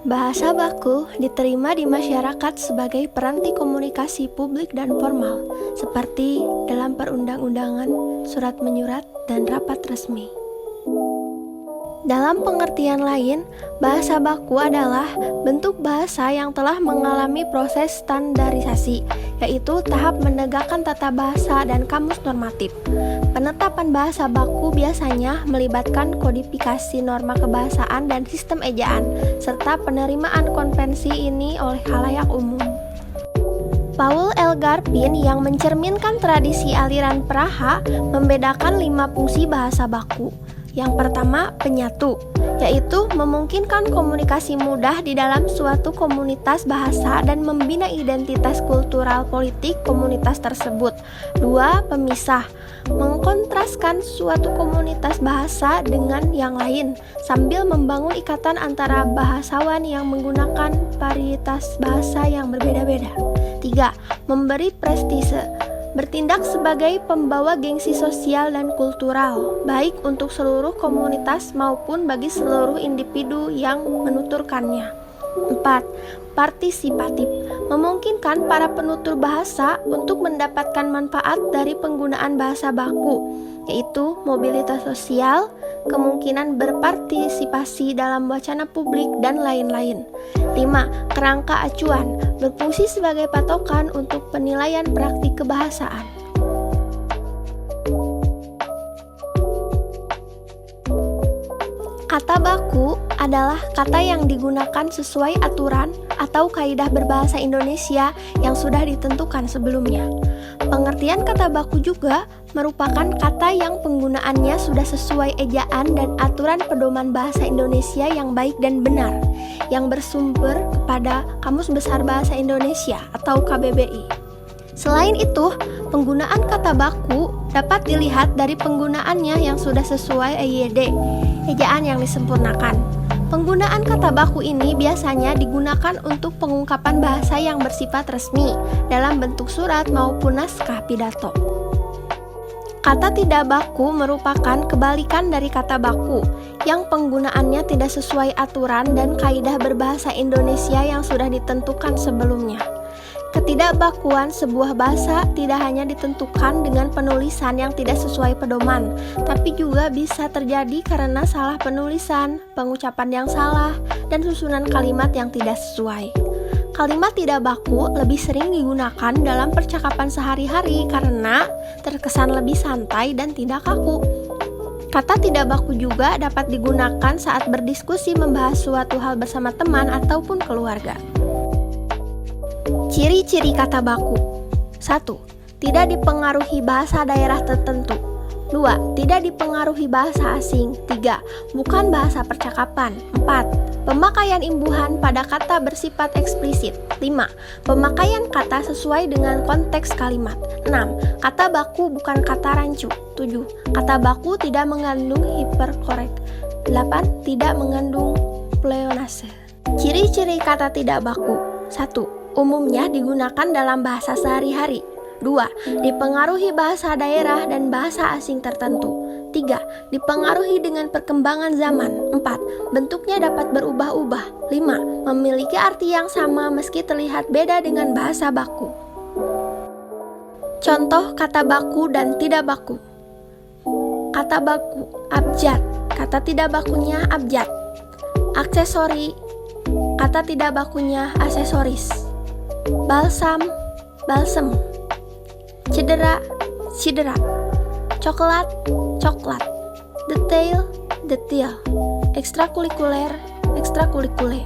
Bahasa baku diterima di masyarakat sebagai peranti komunikasi publik dan formal, seperti dalam perundang-undangan, surat menyurat, dan rapat resmi. Dalam pengertian lain, bahasa baku adalah bentuk bahasa yang telah mengalami proses standarisasi, yaitu tahap menegakkan tata bahasa dan kamus normatif. Penetapan bahasa baku biasanya melibatkan kodifikasi norma kebahasaan dan sistem ejaan, serta penerimaan konvensi ini oleh khalayak umum. Paul L. Garpin yang mencerminkan tradisi aliran Praha membedakan 5 fungsi bahasa baku. Yang pertama, penyatu, yaitu memungkinkan komunikasi mudah di dalam suatu komunitas bahasa dan membina identitas kultural politik komunitas tersebut. 2. Pemisah, mengkontraskan suatu komunitas bahasa dengan yang lain, sambil membangun ikatan antara bahasawan yang menggunakan varietas bahasa yang berbeda-beda. 3. Memberi prestise, bertindak sebagai pembawa gengsi sosial dan kultural, baik untuk seluruh komunitas maupun bagi seluruh individu yang menuturkannya. 4. Partisipatif, memungkinkan para penutur bahasa untuk mendapatkan manfaat dari penggunaan bahasa baku, yaitu mobilitas sosial, kemungkinan berpartisipasi dalam wacana publik, dan lain-lain. 5. Kerangka acuan, berfungsi sebagai patokan untuk penilaian praktik kebahasaan. Kata baku adalah kata yang digunakan sesuai aturan atau kaidah berbahasa Indonesia yang sudah ditentukan sebelumnya. Pengertian kata baku juga merupakan kata yang penggunaannya sudah sesuai ejaan dan aturan pedoman bahasa Indonesia yang baik dan benar, yang bersumber kepada Kamus Besar Bahasa Indonesia atau KBBI. Selain itu, penggunaan kata baku dapat dilihat dari penggunaannya yang sudah sesuai EYD, ejaan yang disempurnakan. Penggunaan kata baku ini biasanya digunakan untuk pengungkapan bahasa yang bersifat resmi dalam bentuk surat maupun naskah pidato. Kata tidak baku merupakan kebalikan dari kata baku, yang penggunaannya tidak sesuai aturan dan kaidah berbahasa Indonesia yang sudah ditentukan sebelumnya. Ketidakbakuan sebuah bahasa tidak hanya ditentukan dengan penulisan yang tidak sesuai pedoman, tapi juga bisa terjadi karena salah penulisan, pengucapan yang salah, dan susunan kalimat yang tidak sesuai. Kalimat tidak baku lebih sering digunakan dalam percakapan sehari-hari karena terkesan lebih santai dan tidak kaku. Kata tidak baku juga dapat digunakan saat berdiskusi membahas suatu hal bersama teman ataupun keluarga. Ciri-ciri kata baku. 1. Tidak dipengaruhi bahasa daerah tertentu. 2. Tidak dipengaruhi bahasa asing. 3. Bukan bahasa percakapan. 4. Pemakaian imbuhan pada kata bersifat eksplisit. 5. Pemakaian kata sesuai dengan konteks kalimat. 6. Kata baku bukan kata rancu. 7. Kata baku tidak mengandung hiperkorek. 8. Tidak mengandung pleonase. Ciri-ciri kata tidak baku. 1. Umumnya digunakan dalam bahasa sehari-hari. 2. Dipengaruhi bahasa daerah dan bahasa asing tertentu. 3. Dipengaruhi dengan perkembangan zaman. 4. Bentuknya dapat berubah-ubah. 5. Memiliki arti yang sama meski terlihat beda dengan bahasa baku. Contoh kata baku dan tidak baku. Kata baku, abjad. Kata tidak bakunya abjad. Aksesori. Kata tidak bakunya aksesoris. Balsam, balsem. Cedera, cedera. Coklat, coklat. Detail, detail. Ekstrakurikuler, ekstrakurikuler.